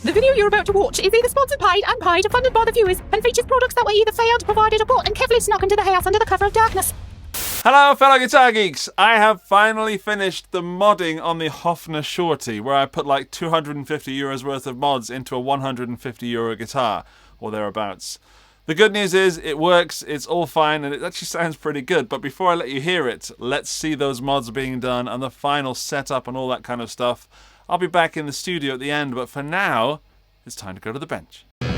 The video you're about to watch is either sponsored, paid, unpaid, or funded by the viewers, and features products that were either failed, provided, or bought and carefully snuck into the house under the cover of darkness. Hello fellow guitar geeks! I have finally finished the modding on the Hofner Shorty, where I put like 250 euros worth of mods into a 150 euro guitar, or thereabouts. The good news is it works, it's all fine, and it actually sounds pretty good, but before I let you hear it, let's see those mods being done and the final setup and all that kind of stuff. I'll be back in the studio at the end, but for now, it's time to go to the bench. You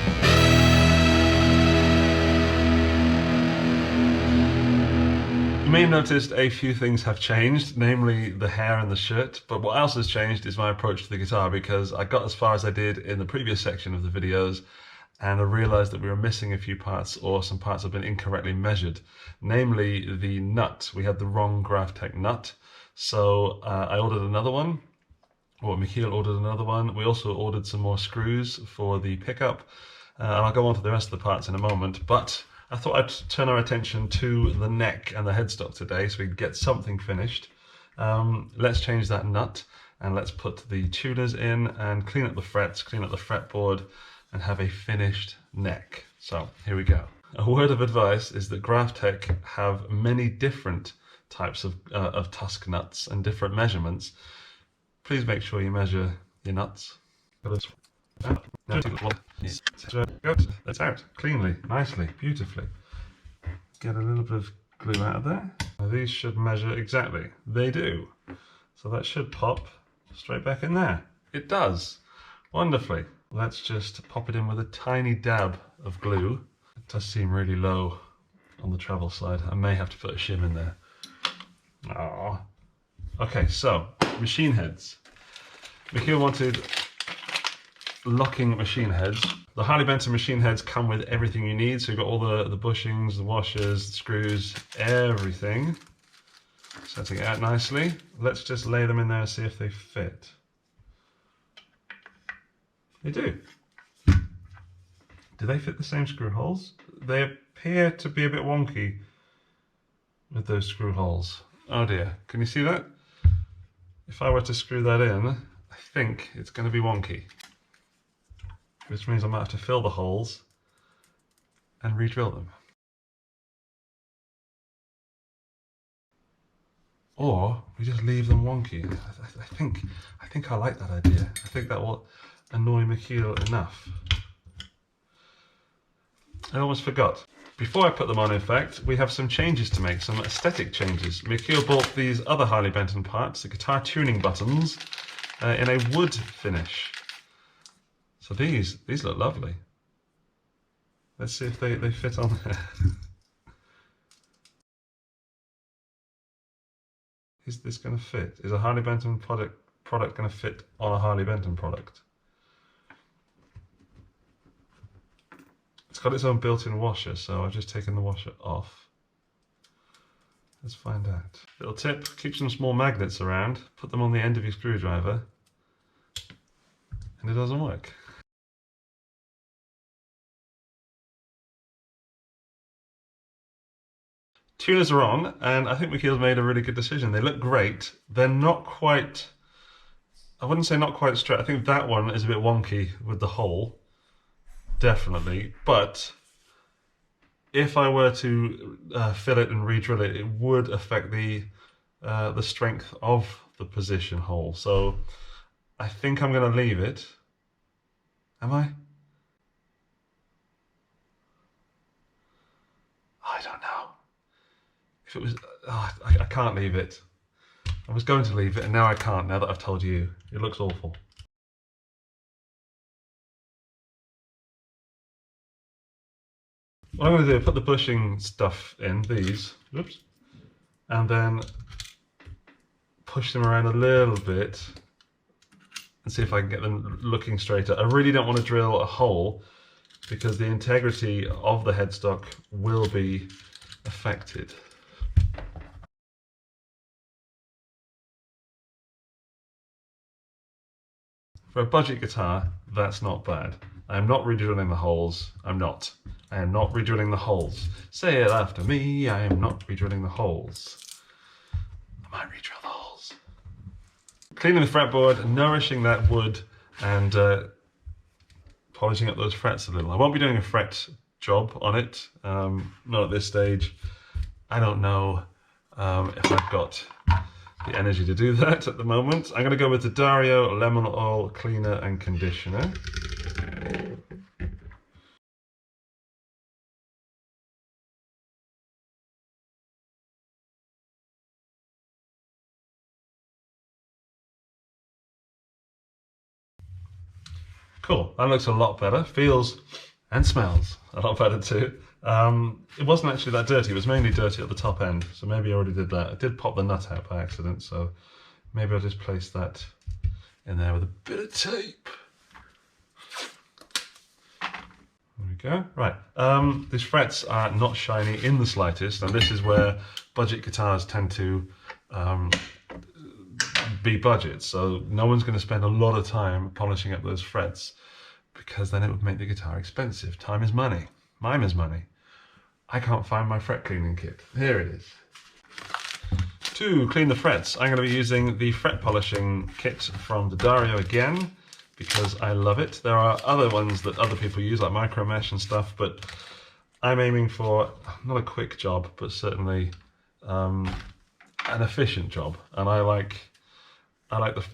may have noticed a few things have changed, namely the hair and the shirt, but what else has changed is my approach to the guitar, because I got as far as I did in the previous section of the videos and I realised that we were missing a few parts, or some parts have been incorrectly measured, namely the nut. We had the wrong GraphTech nut, so I ordered another one, or Michiel ordered another one. We also ordered some more screws for the pickup, and I'll go on to the rest of the parts in a moment, but I thought I'd turn our attention to the neck and the headstock today so we can get something finished. Let's change that nut and let's put the tuners in and clean up the frets, clean up the fretboard, and have a finished neck. So here we go. A word of advice is that GraphTech have many different types of tusk nuts and different measurements. Please make sure you measure your nuts. That's out cleanly, nicely, beautifully. Get a little bit of glue out of there. Now these should measure exactly. They do. So that should pop straight back in there. It does. Wonderfully. Let's just pop it in with a tiny dab of glue. It does seem really low on the travel side. I may have to put a shim in there. Oh. Okay, so machine heads. Michiel wanted locking machine heads. The Harley Benton machine heads come with everything you need. So you've got all the bushings, the washers, the screws, everything. Setting it out nicely. Let's just lay them in there and see if they fit. They do. Do they fit the same screw holes? They appear to be a bit wonky with those screw holes. Oh dear, can you see that? If I were to screw that in, I think it's going to be wonky. Which means I might have to fill the holes and re-drill them. Or we just leave them wonky. I think I like that idea. I think that will annoy Michiel enough. I almost forgot. Before I put them on, in fact, we have some changes to make, some aesthetic changes. Michiel bought these other Harley Benton parts, the guitar tuning buttons, in a wood finish. So these look lovely. Let's see if they fit on there. Is this going to fit? Is a Harley Benton product going to fit on a Harley Benton product? It's got its own built-in washer, so I've just taken the washer off. Let's find out. Little tip, keep some small magnets around, put them on the end of your screwdriver, and it doesn't work. Tuners are on, and I think Michiel's made a really good decision. They look great. They're not quite, I wouldn't say not quite straight. I think that one is a bit wonky with the hole, definitely. But if I were to fill it and re-drill it, it would affect the strength of the position hole. So I think I'm going to leave it. Am I? I don't know. If it was, I can't leave it. I was going to leave it and now I can't, now that I've told you. It looks awful. What I'm going to do is put the bushing stuff in, these, whoops, and then push them around a little bit and see if I can get them looking straighter. I really don't want to drill a hole because the integrity of the headstock will be affected. For a budget guitar, that's not bad. I am not redrilling the holes. I'm not. I am not redrilling the holes. Say it after me. I am not redrilling the holes. I might redrill the holes. Cleaning the fretboard, nourishing that wood, and polishing up those frets a little. I won't be doing a fret job on it, not at this stage. I don't know if I've got the energy to do that at the moment. I'm going to go with the Dario Lemon Oil Cleaner and Conditioner. Cool, that looks a lot better. Feels and smells a lot better too. It wasn't actually that dirty, it was mainly dirty at the top end, so maybe I already did that. I did pop the nut out by accident, so maybe I'll just place that in there with a bit of tape. There we go. Right, these frets are not shiny in the slightest, and this is where budget guitars tend to be budget, so no one's going to spend a lot of time polishing up those frets because then it would make the guitar expensive. Time is money. Mine is money. I can't find my fret cleaning kit. Here it is. To clean the frets, I'm going to be using the fret polishing kit from the Dario again because I love it. There are other ones that other people use like micro mesh and stuff, but I'm aiming for not a quick job, but certainly an efficient job, and I like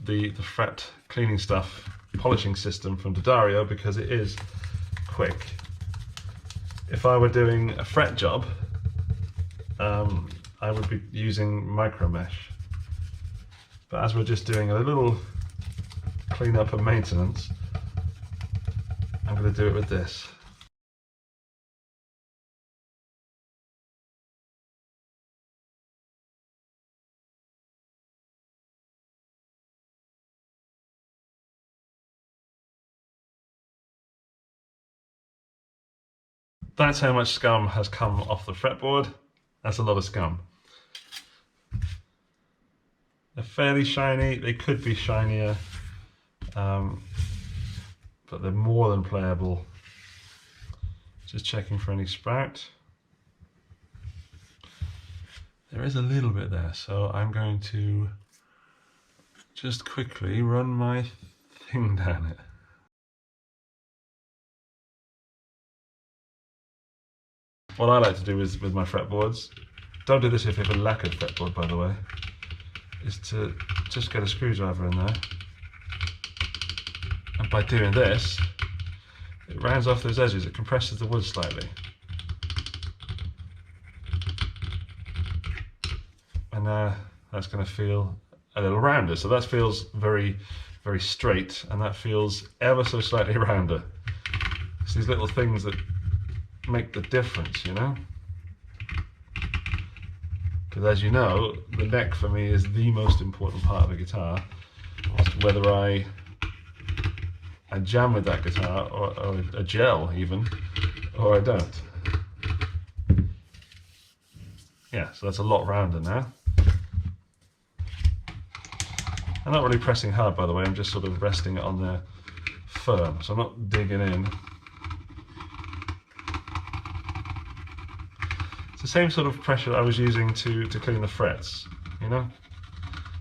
the fret cleaning stuff polishing system from Dario because it is quick. If I were doing a fret job, I would be using micro mesh, but as we're just doing a little cleanup and maintenance, I'm going to do it with this. That's how much scum has come off the fretboard. That's a lot of scum. They're fairly shiny. They could be shinier, but they're more than playable. Just checking for any sprout. There is a little bit there, so I'm going to just quickly run my thing down it. What I like to do is with my fretboards, don't do this if you have a lacquered fretboard by the way, is to just get a screwdriver in there, and by doing this it rounds off those edges, it compresses the wood slightly, and now that's going to feel a little rounder. So that feels very, very straight, and that feels ever so slightly rounder. It's these little things that make the difference, you know? Because as you know, the neck for me is the most important part of a guitar, as to whether I jam with that guitar, or a gel even, or I don't. Yeah, so that's a lot rounder now. I'm not really pressing hard, by the way, I'm just sort of resting it on there firm, so I'm not digging in. It's the same sort of pressure I was using to clean the frets, you know?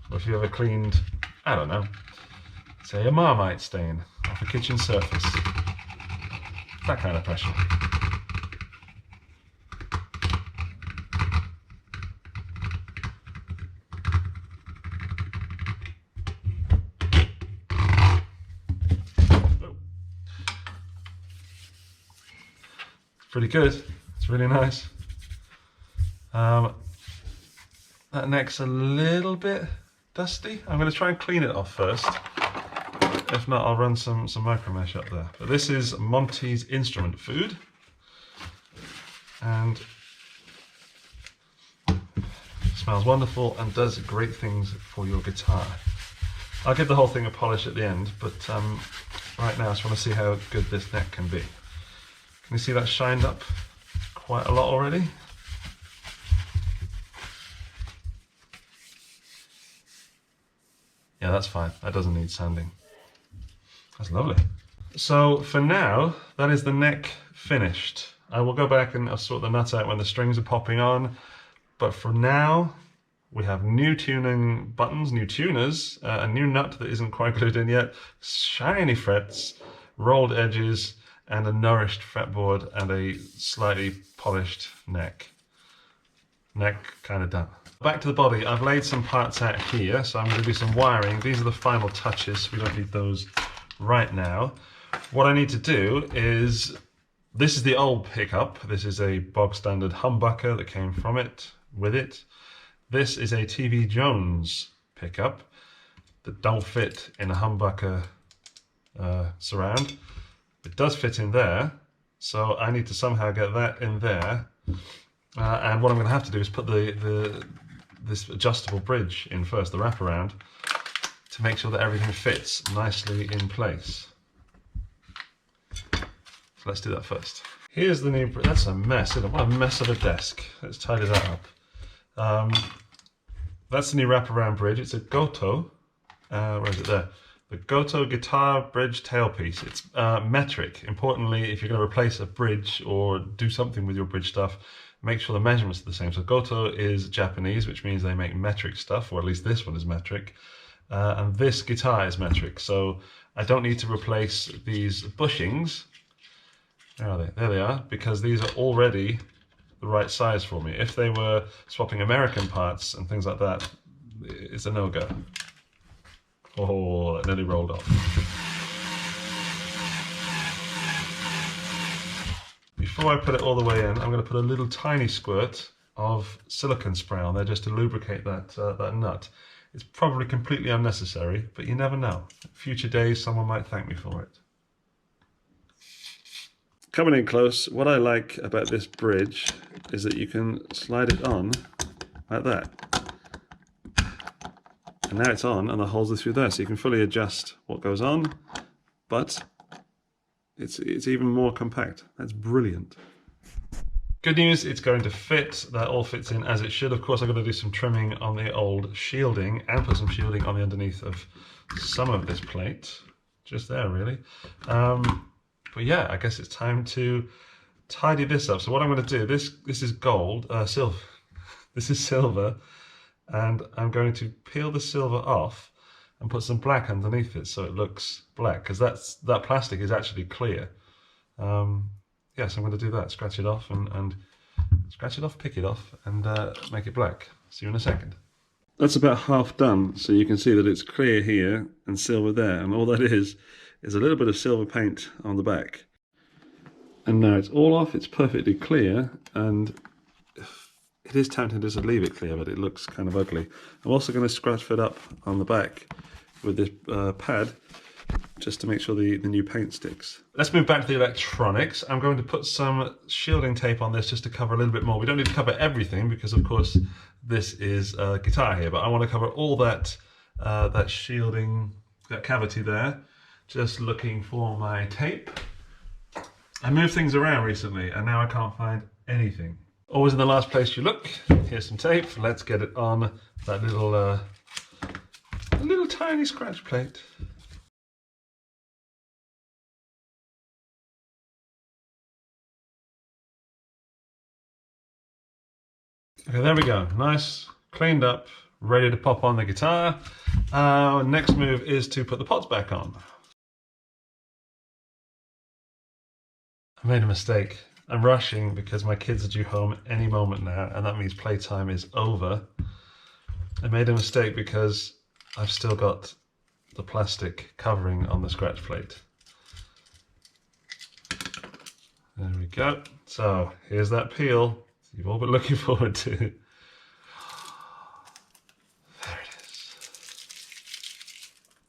Or if you ever cleaned, I don't know, say a Marmite stain off a kitchen surface. That kind of pressure. Pretty good, it's really nice. That neck's a little bit dusty. I'm going to try and clean it off first. If not, I'll run some micro mesh up there. But this is Monty's Instrument Food, and it smells wonderful and does great things for your guitar. I'll give the whole thing a polish at the end, but right now I just want to see how good this neck can be. Can you see that shined up quite a lot already? Yeah, that's fine. That doesn't need sanding. That's lovely. So for now, that is the neck finished. I will go back and I'll sort the nut out when the strings are popping on. But for now, we have new tuning buttons, new tuners, a new nut that isn't quite glued in yet, shiny frets, rolled edges, and a nourished fretboard and a slightly polished neck. Neck kind of done. Back to the body, I've laid some parts out here, so I'm going to do some wiring. These are the final touches, we don't need those right now. What I need to do is, this is the old pickup. This is a bog standard humbucker that came from it, with it. This is a TV Jones pickup that don't fit in a humbucker surround. It does fit in there, so I need to somehow get that in there. And what I'm going to have to do is put this adjustable bridge in first, the wraparound, to make sure that everything fits nicely in place. So let's do that first. Here's the new bridge. That's a mess, isn't it? What a mess of a desk. Let's tidy that up. That's the new wraparound bridge. It's a Goto. Where is it there? The Goto Guitar Bridge Tailpiece. It's metric. Importantly, if you're going to replace a bridge or do something with your bridge stuff, make sure the measurements are the same. So Goto is Japanese, which means they make metric stuff, or at least this one is metric. And this guitar is metric. So I don't need to replace these bushings. Where are they? There they are, because these are already the right size for me. If they were swapping American parts and things like that, it's a no-go. Oh, it nearly rolled off. Before I put it all the way in, I'm going to put a little tiny squirt of silicone spray on there just to lubricate that nut. It's probably completely unnecessary, but you never know. Future days, someone might thank me for it. Coming in close, what I like about this bridge is that you can slide it on like that. And now it's on and the holes are through there, so you can fully adjust what goes on, but it's even more compact. That's brilliant. Good news, it's going to fit. That all fits in as it should. Of course, I've got to do some trimming on the old shielding and put some shielding on the underneath of some of this plate. Just there, really. But yeah, I guess it's time to tidy this up. So what I'm going to do, this is gold, silver. This is silver, and I'm going to peel the silver off and put some black underneath it so it looks black, because that plastic is actually clear. Yeah, so I'm going to do that. Scratch it off and scratch it off, pick it off, and make it black. See you in a second. That's about half done, so you can see that it's clear here and silver there, and all that is a little bit of silver paint on the back. And now it's all off, it's perfectly clear, and it is tempting to just leave it clear, but it looks kind of ugly. I'm also going to scratch it up on the back with this pad, just to make sure the new paint sticks. Let's move back to the electronics. I'm going to put some shielding tape on this just to cover a little bit more. We don't need to cover everything because, of course, this is a guitar here, but I want to cover all that shielding, that cavity there. Just looking for my tape. I moved things around recently and now I can't find anything. Always in the last place you look. Here's some tape. Let's get it on that little tiny scratch plate. Okay, there we go. Nice, cleaned up, ready to pop on the guitar. Next move is to put the pots back on. I made a mistake. I'm rushing because my kids are due home any moment now, and that means playtime is over. I made a mistake because I've still got the plastic covering on the scratch plate. There we go. So here's that peel you've all been looking forward to. There it is.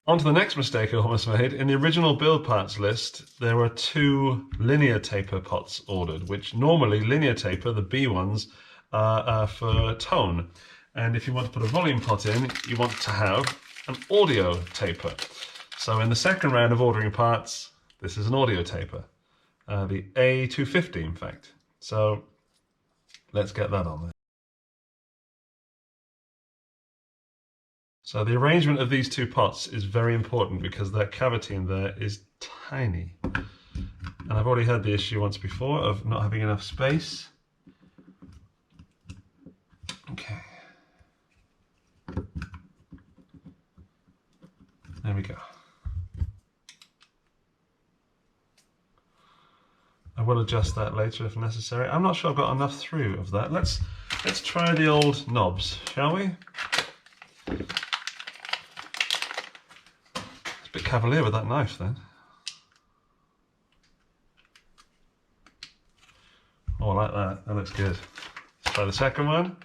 On to the next mistake I almost made. In the original build parts list, there were 2 linear taper pots ordered, which normally linear taper, the B ones, are for tone. And if you want to put a volume pot in, you want to have an audio taper. So in the second round of ordering parts, this is an audio taper. The A250, in fact. So let's get that on there. So the arrangement of these 2 pots is very important because that cavity in there is tiny. And I've already had the issue once before of not having enough space. Okay. There we go. I will adjust that later if necessary. I'm not sure I've got enough through of that. Let's try the old knobs, shall we? It's a bit cavalier with that knife then. Oh, I like that. That looks good. Let's try the second one.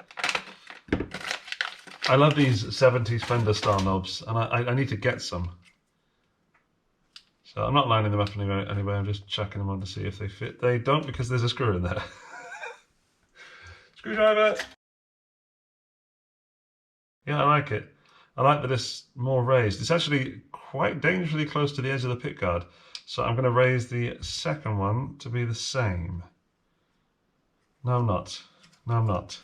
I love these 70s Fender style knobs, and I need to get some. So I'm not lining them up anyway, I'm just chucking them on to see if they fit. They don't, because there's a screw in there. Screwdriver! Yeah, I like it. I like that it's more raised. It's actually quite dangerously close to the edge of the pickguard. So I'm going to raise the second one to be the same. No, I'm not. No, I'm not.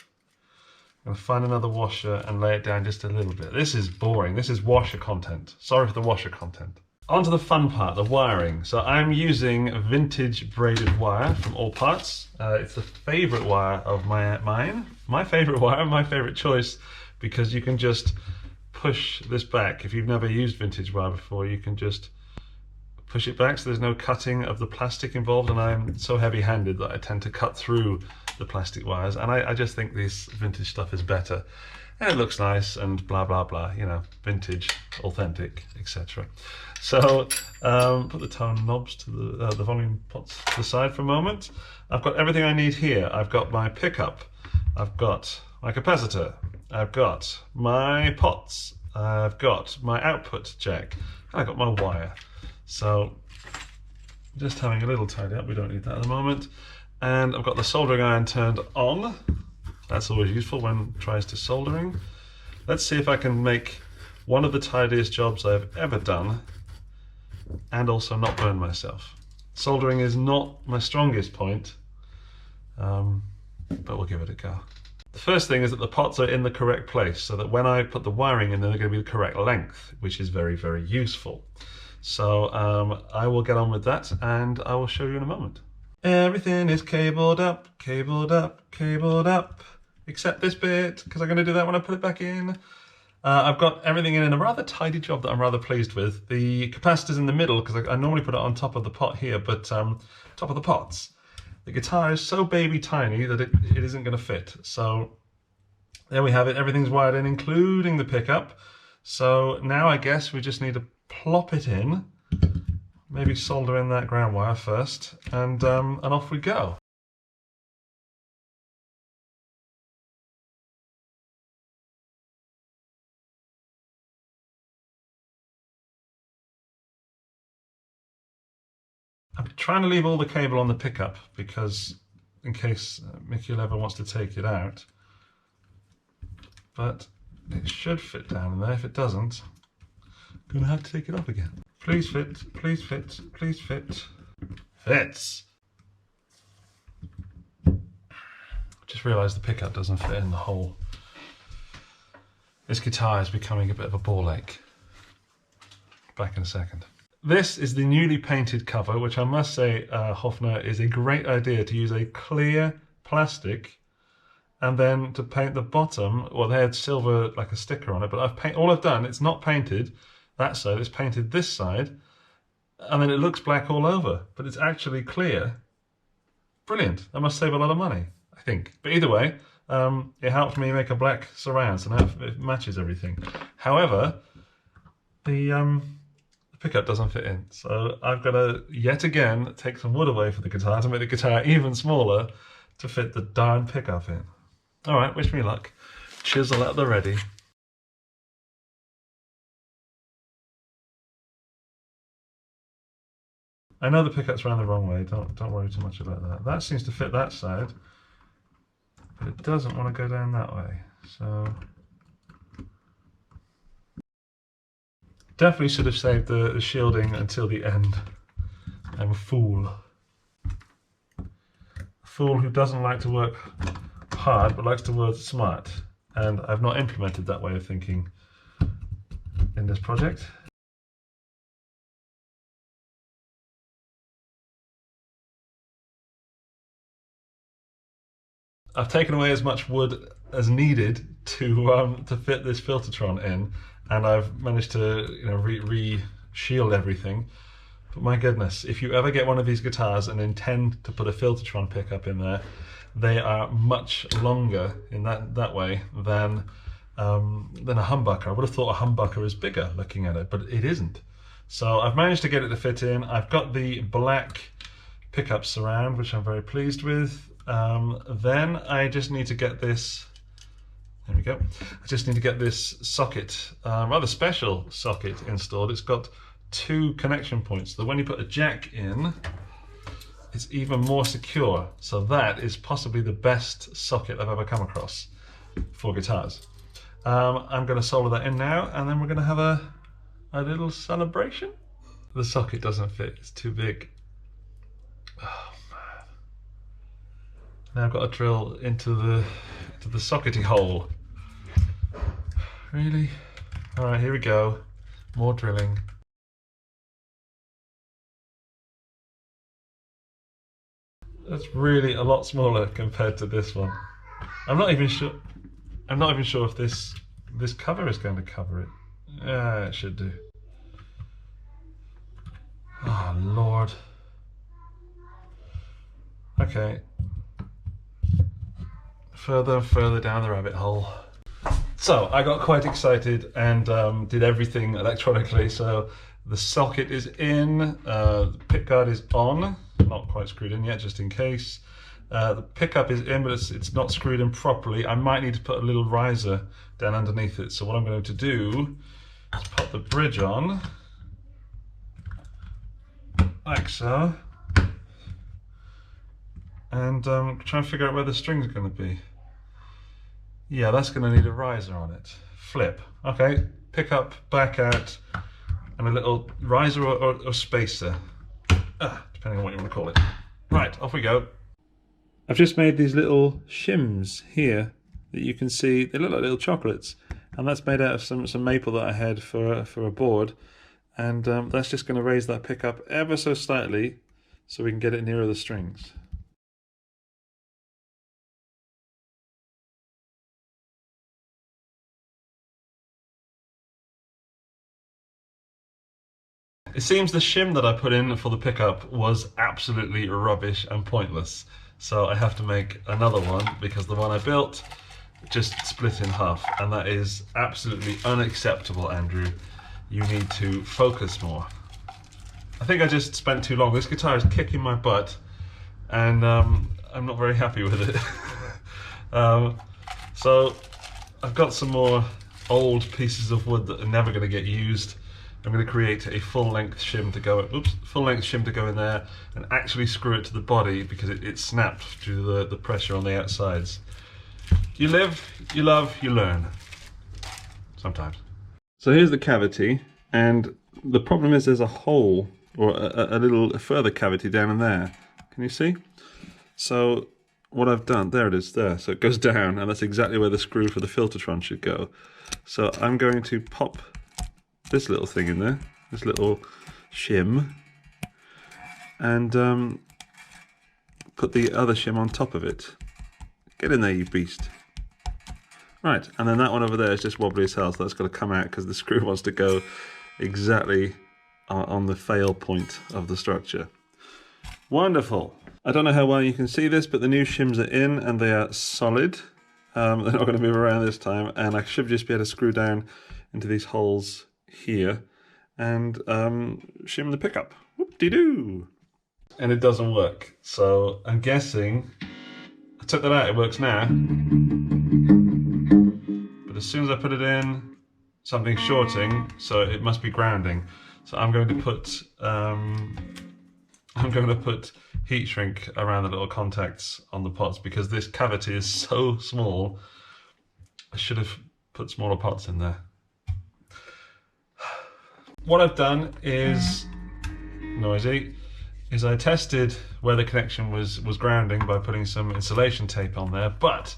I'm going to find another washer and lay it down just a little bit. This is boring. This is washer content. Sorry for the washer content. On to the fun part, the wiring. So I'm using vintage braided wire from All Parts. It's the favourite wire of mine. My favourite wire, my favourite choice, because you can just push this back. If you've never used vintage wire before, you can just push it back so there's no cutting of the plastic involved, and I'm so heavy-handed that I tend to cut through the plastic wires, and I just think this vintage stuff is better. And it looks nice and blah blah blah, you know, vintage, authentic, etc. So put the tone knobs to the volume pots to the side for a moment. I've got everything I need here. I've got my pickup, I've got my capacitor, I've got my pots, I've got my output jack, and I've got my wire. So just having a little tidy up, we don't need that at the moment. And I've got the soldering iron turned on. That's always useful when it tries to soldering. Let's see if I can make one of the tidiest jobs I've ever done and also not burn myself. Soldering is not my strongest point, but we'll give it a go. The first thing is that the pots are in the correct place, so that when I put the wiring in, they're going to be the correct length, which is very, very useful. So I will get on with that and I will show you in a moment. Everything is cabled up, cabled up, cabled up, except this bit, because I'm going to do that when I put it back in. I've got everything in a rather tidy job that I'm rather pleased with. The capacitor's in the middle, because I normally put it on top of the pot here, but top of the pots. The guitar is so baby tiny that it isn't going to fit. So there we have it, everything's wired in, including the pickup. So now I guess we just need to plop it in. Maybe solder in that ground wire first, and off we go. I'm trying to leave all the cable on the pickup because in case Michiel ever wants to take it out, but it should fit down in there. If it doesn't, I'm gonna have to take it off again. Please fit, please fit, please fit. Fits! Just realised the pickup doesn't fit in the hole. This guitar is becoming a bit of a ball ache. Back in a second. This is the newly painted cover, which I must say, Hofner, is a great idea to use a clear plastic and then to paint the bottom. Well, they had silver, like a sticker on it, but all I've done, it's not painted that side, it's painted this side, and then it looks black all over, but it's actually clear. Brilliant. That must save a lot of money, I think. But either way, it helped me make a black surround, so now it matches everything. However, the pickup doesn't fit in, so I've got to, yet again, take some wood away for the guitar to make the guitar even smaller to fit the darn pickup in. Alright, wish me luck. Chisel at the ready. I know the pickup's around the wrong way, don't worry too much about that. That seems to fit that side, but it doesn't want to go down that way, so... Definitely should have saved the shielding until the end. I'm a fool. A fool who doesn't like to work hard, but likes to work smart. And I've not implemented that way of thinking in this project. I've taken away as much wood as needed to fit this Filtertron in, and I've managed to re-shield everything. But my goodness, if you ever get one of these guitars and intend to put a Filtertron pickup in there, they are much longer in that way than a humbucker. I would have thought a humbucker is bigger looking at it, but it isn't. So I've managed to get it to fit in. I've got the black pickup surround, which I'm very pleased with. Then I just need to get this, there we go. I just need to get this socket, rather special socket installed. It's got 2 connection points. So when you put a jack in, it's even more secure. So that is possibly the best socket I've ever come across for guitars. I'm going to solder that in now, and then we're going to have a little celebration. The socket doesn't fit, it's too big. Oh man. Now I've got to drill into the sockety hole. Really? Alright, here we go. More drilling. That's really a lot smaller compared to this one. I'm not even sure if this cover is going to cover it. Yeah, it should do. Oh Lord. Okay. Further and further down the rabbit hole. So I got quite excited and did everything electronically. So the socket is in, the pickguard is on, not quite screwed in yet, just in case. The pickup is in, but it's not screwed in properly. I might need to put a little riser down underneath it. So what I'm going to do is pop the bridge on, like so, and try and figure out where the strings are going to be. Yeah, that's going to need a riser on it. Flip. Okay, pickup, back out, and a little riser or spacer, depending on what you want to call it. Right, off we go. I've just made these little shims here that you can see. They look like little chocolates, and that's made out of some maple that I had for a board, and that's just going to raise that pickup ever so slightly so we can get it nearer the strings. It seems the shim that I put in for the pickup was absolutely rubbish and pointless. So I have to make another one because the one I built just split in half, and that is absolutely unacceptable, Andrew. You need to focus more. I think I just spent too long. This guitar is kicking my butt, and I'm not very happy with it. So I've got some more old pieces of wood that are never going to get used. I'm going to create a full-length shim to go. Full-length shim to go in there and actually screw it to the body because it snapped due to the pressure on the outsides. You live, you love, you learn. Sometimes. So here's the cavity, and the problem is there's a hole or a little further cavity down in there. Can you see? So what I've done, there it is there. So it goes down, and that's exactly where the screw for the Filtertron should go. So I'm going to pop this little thing in there, this little shim, and put the other shim on top of it. Get in there, you beast. Right, and then that one over there is just wobbly as hell, so that's got to come out because the screw wants to go exactly on the fail point of the structure. Wonderful. I don't know how well you can see this, but the new shims are in and they are solid. They're not going to move around this time, and I should just be able to screw down into these holes here and shim the pickup. Whoop-de-doo! And it doesn't work, so I'm guessing I took that out. It works now, but as soon as I put it in, something's shorting, so it must be grounding. So I'm going to put heat shrink around the little contacts on the pots because this cavity is so small. I should have put smaller pots in there. What I've done is noisy. Is I tested where the connection was grounding by putting some insulation tape on there, but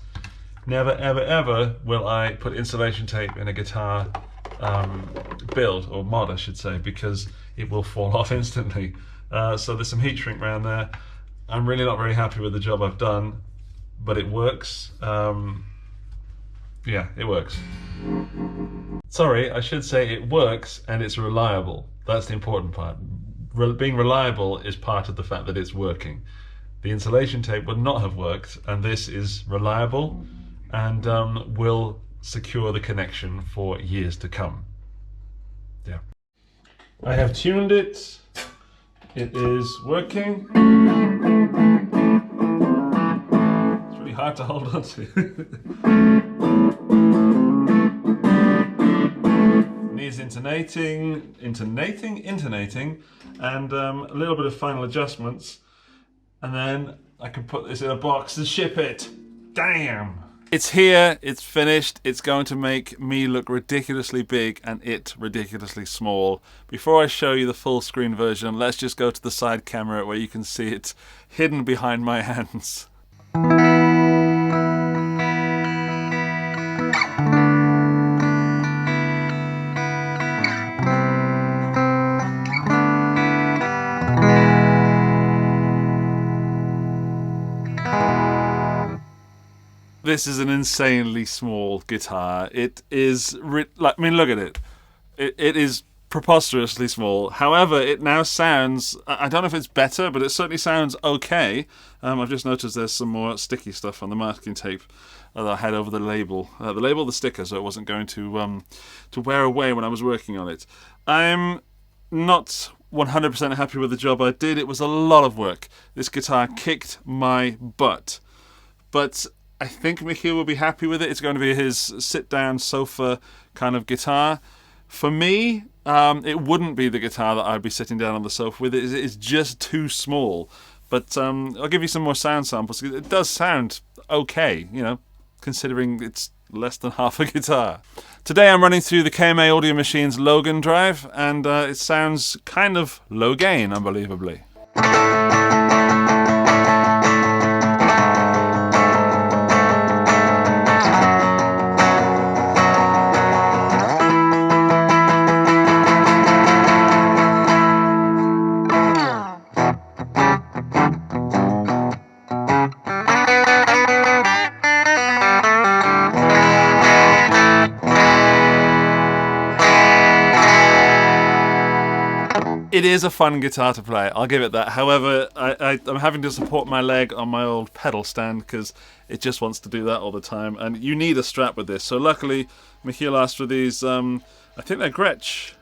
never ever ever will I put insulation tape in a guitar build, or mod I should say, because it will fall off instantly. So there's some heat shrink around there. I'm really not very happy with the job I've done, but it works. Yeah, it works. Sorry, I should say it works and it's reliable. That's the important part. being reliable is part of the fact that it's working. The insulation tape would not have worked, and this is reliable and will secure the connection for years to come. Yeah. I have tuned it. It is working. It's really hard to hold on to. Needs intonating, and a little bit of final adjustments. And then I can put this in a box and ship it. Damn! It's here, it's finished, it's going to make me look ridiculously big and it ridiculously small. Before I show you the full screen version, let's just go to the side camera where you can see it hidden behind my hands. This is an insanely small guitar. It is, look at it. It is preposterously small. However, it now sounds, I don't know if it's better, but it certainly sounds okay. I've just noticed there's some more sticky stuff on the masking tape that I had over the label. The sticker, so it wasn't going to wear away when I was working on it. I'm not 100% happy with the job I did. It was a lot of work. This guitar kicked my butt. But I think Michiel will be happy with it. It's going to be his sit-down sofa kind of guitar. For me, it wouldn't be the guitar that I'd be sitting down on the sofa with. It's just too small. But I'll give you some more sound samples. It does sound okay, you know, considering it's less than half a guitar. Today I'm running through the KMA Audio Machine's Logan drive, and it sounds kind of low gain, unbelievably. It is a fun guitar to play, I'll give it that. However, I'm having to support my leg on my old pedal stand because it just wants to do that all the time. And you need a strap with this. So luckily, Michiel asked for these, I think they're Gretsch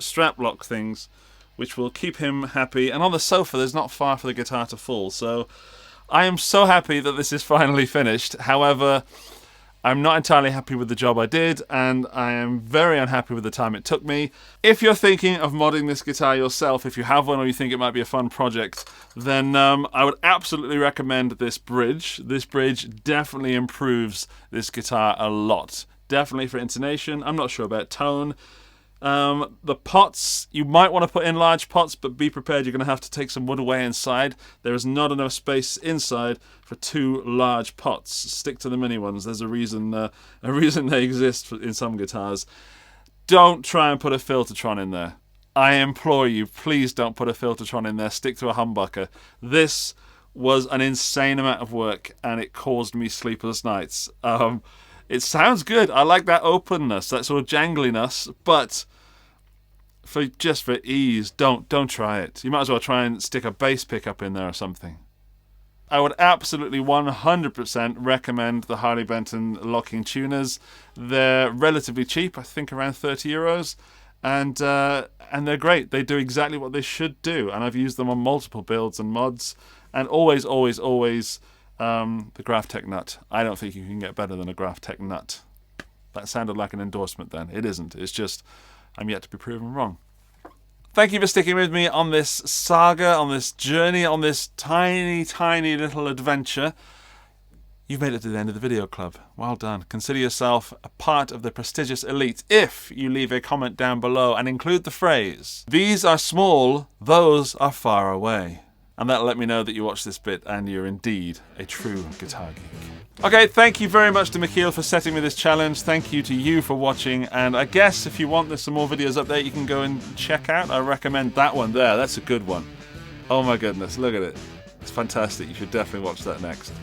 strap lock things, which will keep him happy. And on the sofa, there's not far for the guitar to fall. So I am so happy that this is finally finished. However, I'm not entirely happy with the job I did, and I am very unhappy with the time it took me. If you're thinking of modding this guitar yourself, if you have one or you think it might be a fun project, then I would absolutely recommend this bridge. This bridge definitely improves this guitar a lot. Definitely for intonation. I'm not sure about tone. The pots, you might want to put in large pots, but be prepared, you're going to have to take some wood away inside. There is not enough space inside for 2 large pots. Stick to the mini ones. There's a reason they exist in some guitars. Don't try and put a Filtertron in there. I implore you, please don't put a Filtertron in there. Stick to a humbucker. This was an insane amount of work, and it caused me sleepless nights. It sounds good. I like that openness, that sort of jangliness, but for ease, don't try it. You might as well try and stick a bass pickup in there or something. I would absolutely 100% recommend the Harley Benton locking tuners. They're relatively cheap, I think around €30, and they're great. They do exactly what they should do, and I've used them on multiple builds and mods, and always the Graphtec nut. I don't think you can get better than a Graphtec nut. That sounded like an endorsement then. It isn't. It's just I'm yet to be proven wrong. Thank you for sticking with me on this saga, on this journey, on this tiny, tiny little adventure. You've made it to the end of the video club. Well done. Consider yourself a part of the prestigious elite if you leave a comment down below and include the phrase, "These are small, those are far away." And that'll let me know that you watched this bit and you're indeed a true guitar geek. Okay, thank you very much to Michiel for setting me this challenge. Thank you to you for watching. And I guess if you want there's some more videos up there you can go and check out. I recommend that one there. That's a good one. Oh my goodness, look at it. It's fantastic. You should definitely watch that next.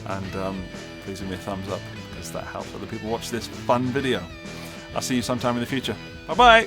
And please give me a thumbs up because that helps other people watch this fun video. I'll see you sometime in the future. Bye-bye.